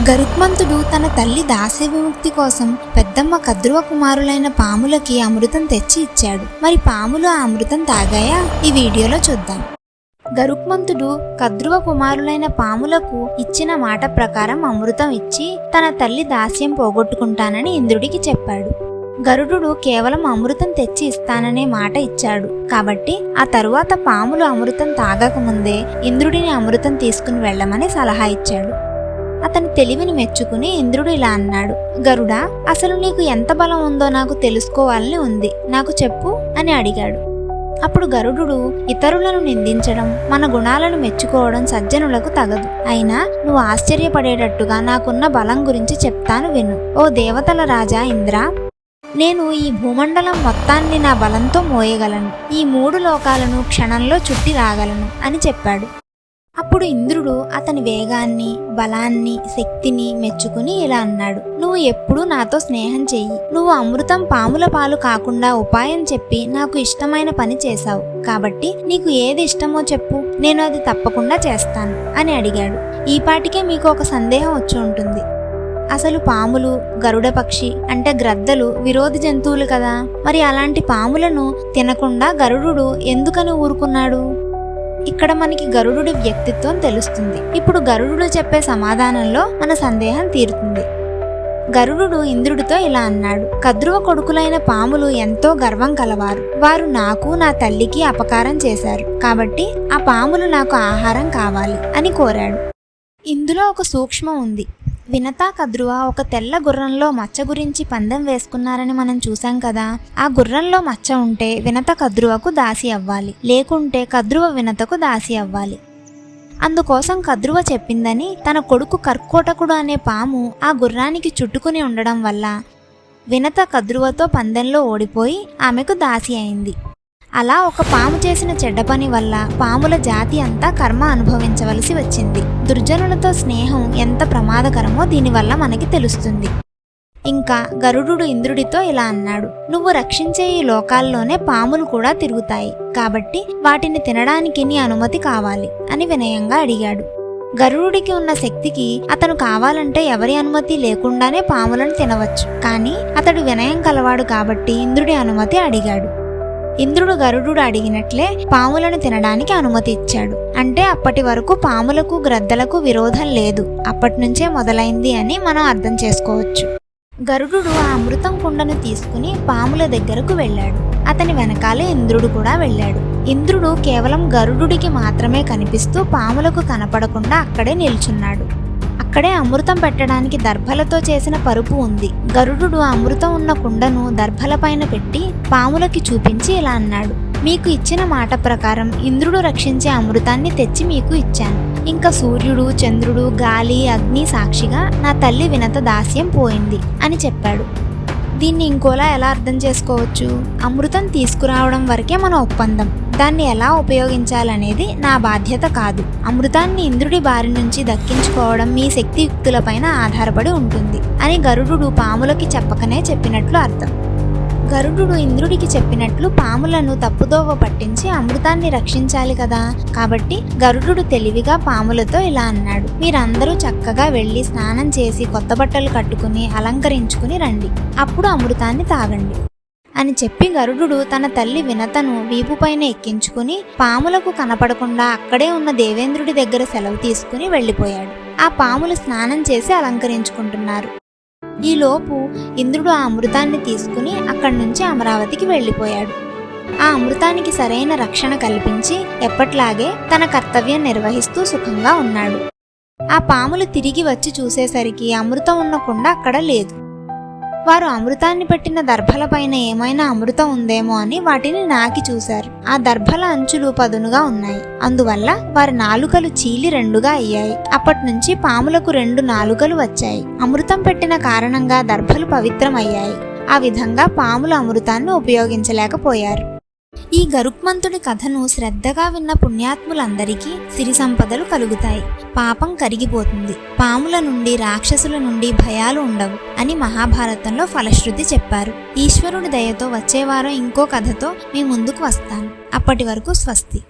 గరుత్మంతుడు తన తల్లి దాస్య విముక్తి కోసం పెద్దమ్మ కద్రువ కుమారులైన పాములకి అమృతం తెచ్చి ఇచ్చాడు. మరి పాములు ఆ అమృతం తాగాయా? ఈ వీడియోలో చూద్దాం. గరుత్మంతుడు కద్రువ కుమారులైన పాములకు ఇచ్చిన మాట ప్రకారం అమృతం ఇచ్చి తన తల్లి దాస్యం పోగొట్టుకుంటానని ఇంద్రుడికి చెప్పాడు. గరుడు కేవలం అమృతం తెచ్చి ఇస్తాననే మాట ఇచ్చాడు కాబట్టి ఆ తరువాత పాములు అమృతం తాగకముందే ఇంద్రుడిని అమృతం తీసుకుని వెళ్ళమని సలహా ఇచ్చాడు. అతని తెలివిని మెచ్చుకుని ఇంద్రుడు ఇలా అన్నాడు, గరుడా, అసలు నీకు ఎంత బలం ఉందో నాకు తెలుసుకోవాలని ఉంది, నాకు చెప్పు అని అడిగాడు. అప్పుడు గరుడు, ఇతరులను నిందించడం, మన గుణాలను మెచ్చుకోవడం సజ్జనులకు తగదు. అయినా నువ్వు ఆశ్చర్యపడేటట్టుగా నాకున్న బలం గురించి చెప్తాను విను. ఓ దేవతల రాజా ఇంద్ర, నేను ఈ భూమండలం మొత్తాన్ని నా బలంతో మోయగలను, ఈ 3 లోకాలను క్షణంలో చుట్టి రాగలను అని చెప్పాడు. అప్పుడు ఇంద్రుడు అతని వేగాన్ని, బలాన్ని, శక్తిని మెచ్చుకుని ఇలా అన్నాడు, నువ్వు ఎప్పుడూ నాతో స్నేహం చెయ్యి. నువ్వు అమృతం పాముల పాలు కాకుండా ఉపాయం చెప్పి నాకు ఇష్టమైన పని చేశావు కాబట్టి నీకు ఏది ఇష్టమో చెప్పు, నేను అది తప్పకుండా చేస్తాను అని అడిగాడు. ఈ పాటికే మీకు ఒక సందేహం వచ్చి ఉంటుంది. అసలు పాములు, గరుడ పక్షి అంటే గ్రద్దలు విరోధి జంతువులు కదా, మరి అలాంటి పాములను తినకుండా గరుడు ఎందుకని ఊరుకున్నాడు? ఇక్కడ మనకి గరుడు వ్యక్తిత్వం తెలుస్తుంది. ఇప్పుడు గరుడు చెప్పే సమాధానంలో మన సందేహం తీరుతుంది. గరుడు ఇంద్రుడితో ఇలా అన్నాడు, కద్రువ కొడుకులైన పాములు ఎంతో గర్వం కలవారు. వారు నాకు, నా తల్లికి అపకారం చేశారు కాబట్టి ఆ పాములు నాకు ఆహారం కావాలి అని కోరాడు. ఇందులో ఒక సూక్ష్మం ఉంది. వినత, కద్రువ ఒక తెల్ల గుర్రంలో మచ్చ గురించి పందెం వేసుకున్నారని మనం చూసాం కదా. ఆ గుర్రంలో మచ్చ ఉంటే వినత కద్రువకు దాసి అవ్వాలి, లేకుంటే కద్రువ వినతకు దాసి అవ్వాలి. అందుకోసం కద్రువ చెప్పిందని తన కొడుకు కర్కోటకుడు అనే పాము ఆ గుర్రానికి చుట్టుకుని ఉండడం వల్ల వినత కద్రువతో పందెంలో ఓడిపోయి ఆమెకు దాసి అయింది. అలా ఒక పాము చేసిన చెడ్డ పని వల్ల పాముల జాతి అంతా కర్మ అనుభవించవలసి వచ్చింది. దుర్జనులతో స్నేహం ఎంత ప్రమాదకరమో దీనివల్ల మనకి తెలుస్తుంది. ఇంకా గరుడు ఇంద్రుడితో ఇలా అన్నాడు, నువ్వు రక్షించే ఈ లోకాల్లోనే పాములు కూడా తిరుగుతాయి కాబట్టి వాటిని తినడానికి నీ అనుమతి కావాలి అని వినయంగా అడిగాడు. గరుడికి ఉన్న శక్తికి అతను కావాలంటే ఎవరి అనుమతి లేకుండానే పాములను తినవచ్చు. కానీ అతడు వినయం కలవాడు కాబట్టి ఇంద్రుడి అనుమతి అడిగాడు. ఇంద్రుడు గరుడు అడిగినట్లే పాములను తినడానికి అనుమతి ఇచ్చాడు. అంటే అప్పటి వరకు పాములకు, గ్రద్దలకు విరోధం లేదు, అప్పటి నుంచే మొదలైంది అని మనం అర్థం చేసుకోవచ్చు. గరుడు ఆ అమృతం కుండను తీసుకుని పాముల దగ్గరకు వెళ్ళాడు. అతని వెనకాలే ఇంద్రుడు కూడా వెళ్ళాడు. ఇంద్రుడు కేవలం గరుడికి మాత్రమే కనిపిస్తూ పాములకు కనపడకుండా అక్కడే నిల్చున్నాడు. అక్కడే అమృతం పెట్టడానికి దర్భలతో చేసిన పరుపు ఉంది. గరుడు అమృతం ఉన్న కుండను దర్భలపైన పెట్టి పాములకి చూపించి ఇలా అన్నాడు, మీకు ఇచ్చిన మాట ప్రకారం ఇంద్రుడు రక్షించే అమృతాన్ని తెచ్చి మీకు ఇచ్చాను. ఇంకా సూర్యుడు, చంద్రుడు, గాలి, అగ్ని సాక్షిగా నా తల్లి వినత దాస్యం పోయింది అని చెప్పాడు. దీన్ని ఇంకోలా ఎలా అర్థం చేసుకోవచ్చు? అమృతం తీసుకురావడం వరకే మన ఒప్పందం, దాన్ని ఎలా ఉపయోగించాలనేది నా బాధ్యత కాదు. అమృతాన్ని ఇంద్రుడి బారి నుంచి దక్కించుకోవడం మీ శక్తియుక్తులపైన ఆధారపడి ఉంటుంది అని గరుడు పాములకి చెప్పకనే చెప్పినట్లు అర్థం. గరుడు ఇంద్రుడికి చెప్పినట్లు పాములను తప్పుదోవ పట్టించి అమృతాన్ని రక్షించాలి కదా. కాబట్టి గరుడు తెలివిగా పాములతో ఇలా అన్నాడు, మీరందరూ చక్కగా వెళ్ళి స్నానం చేసి కొత్త బట్టలు కట్టుకుని అలంకరించుకుని రండి, అప్పుడు అమృతాన్ని తాగండి అని చెప్పి గరుడు తన తల్లి వినతను వీపుపైన ఎక్కించుకుని పాములకు కనపడకుండా అక్కడే ఉన్న దేవేంద్రుడి దగ్గర సెలవు తీసుకుని వెళ్ళిపోయాడు. ఆ పాములు స్నానం చేసి అలంకరించుకుంటున్నారు. ఈలోపు ఇంద్రుడు ఆ అమృతాన్ని తీసుకుని అక్కడి నుంచి అమరావతికి వెళ్ళిపోయాడు. ఆ అమృతానికి సరైన రక్షణ కల్పించి ఎప్పట్లాగే తన కర్తవ్యం నిర్వహిస్తూ సుఖంగా ఉన్నాడు. ఆ పాములు తిరిగి వచ్చి చూసేసరికి అమృతం ఉన్న కుండ అక్కడ లేదు. వారు అమృతాన్ని పెట్టిన దర్భలపైన ఏమైనా అమృతం ఉందేమో అని వాటిని నాకి చూశారు. ఆ దర్భల అంచులు పదునుగా ఉన్నాయి. అందువల్ల వారి నాలుకలు చీలి 2గా అయ్యాయి. అప్పటి నుంచి పాములకు 2 నాలుకలు వచ్చాయి. అమృతం పెట్టిన కారణంగా దర్భలు పవిత్రమయ్యాయి. ఆ విధంగా పాములు అమృతాన్ని ఉపయోగించలేకపోయారు. ఈ గరుత్మంతుడి కథను శ్రద్ధగా విన్న పుణ్యాత్ములందరికీ సిరి సంపదలు కలుగుతాయి, పాపం కరిగిపోతుంది, పాముల నుండి, రాక్షసుల నుండి భయాలు ఉండవు అని మహాభారతంలో ఫలశ్రుతి చెప్పారు. ఈశ్వరుడి దయతో వచ్చే వారం ఇంకో కథతో మీ ముందుకు వస్తాను. అప్పటి వరకు స్వస్తి.